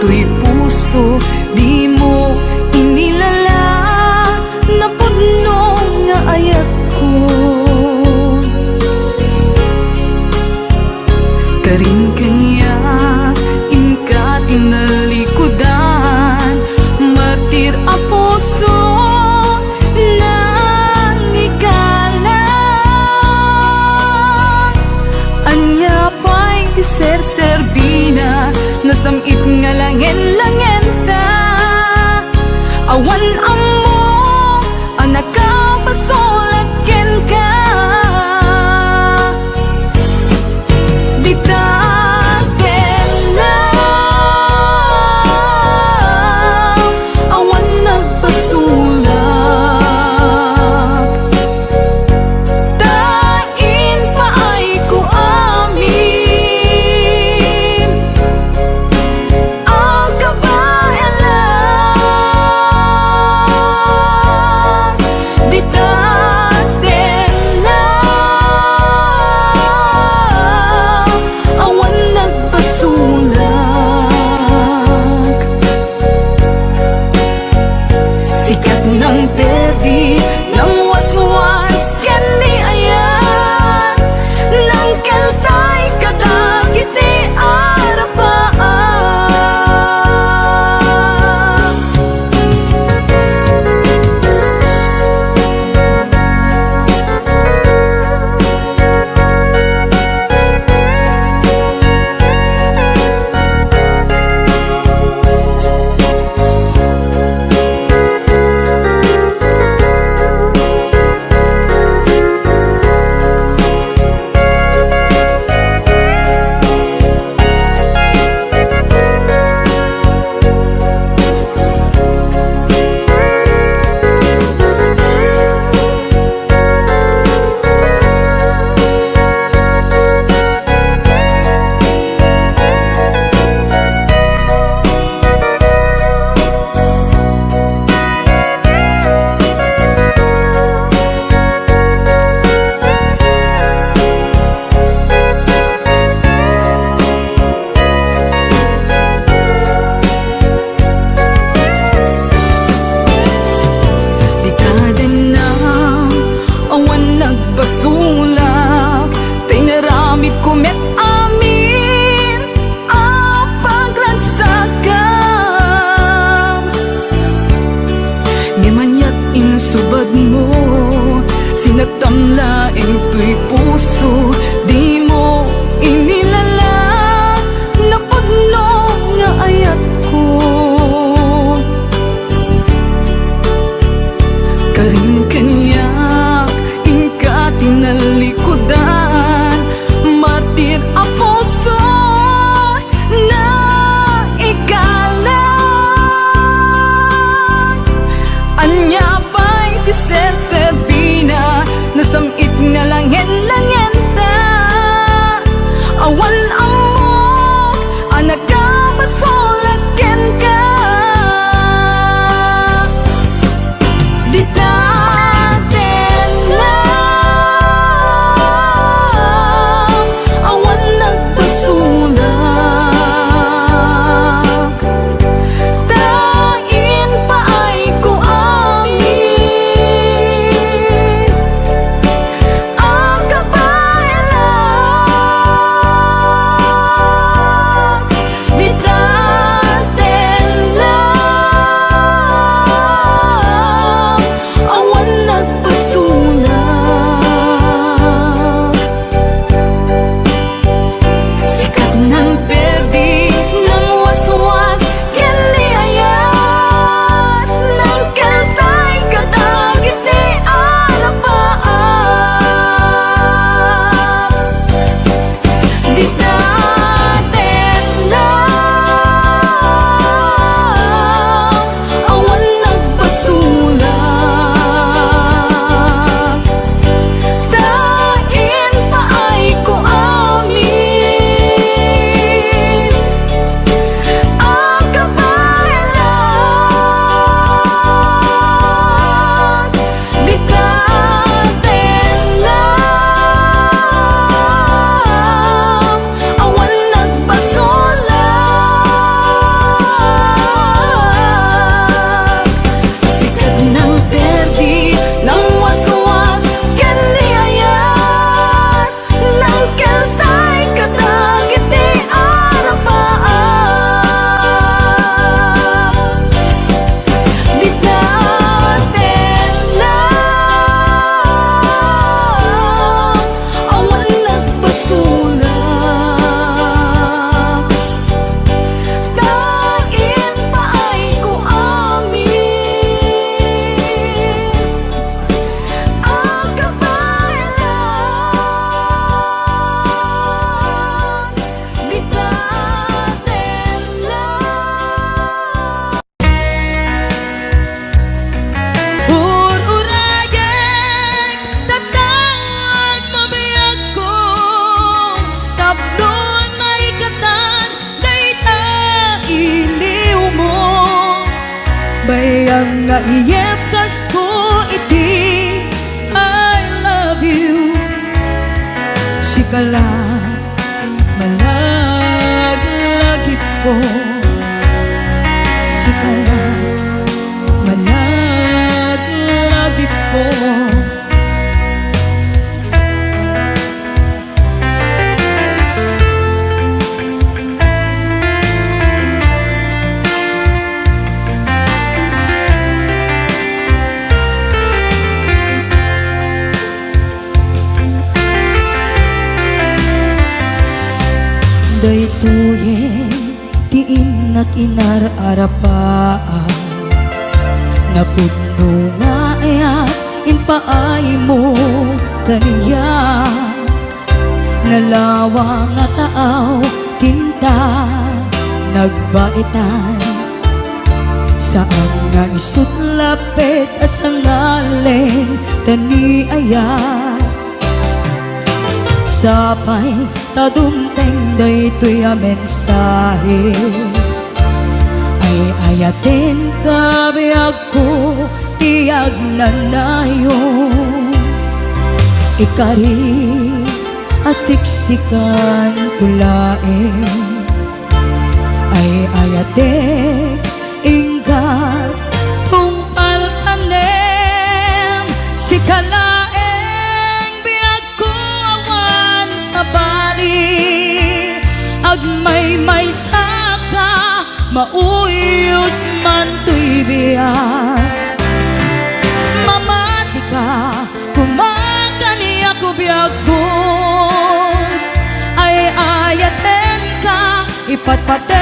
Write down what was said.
to'y puso, di mo inilala na pudno nga ayat ko. Karin kanya ingka tinalikudan, martir a puso nang ikalang. Anya pa'y ser-serbina, nasamit nga langen-langen ta. Awan amo ang nakapasulaken ka. Di taten lang awan nagpasulak. Tain pa ay ko amin ang kabayan lang. Di taten lang awan nagpasulak. Sikat ng perdi ng waswas kendi ayan, nang keltay kadagiti arapaan. Nagbasulak, tay naramid kumet amin ang paglansagam. Di manyat insubad mo, sinatamlaing to'y puso, di mo inilala na pudno nga ayat ko. Karin kanya tinalikudan, martir a puso na ikalang. Anya pa'y ser-serbina, nasamit nga langen-langen ta. Kaiyep kas ko iti I love you. Sikala malaglagi po. Sikala malaglagi po. Daytoyen ti inak inararapaan napudno nga ayat inpaay mo kaniya nalawa nga taaw kinta nagbaitan saan nga isut lapit asangaleng tani ayat sapay tadumteng daytoy a mensahe ay ayaten kabiag ko tiyag nanayon ikari asiksikan tulaen ay ayaten ingkat tungpal anem sikalaen agmay saka mauyos man to'y biyak mamati ka kumakani ako biyak ko ay ayaten ka ipatpate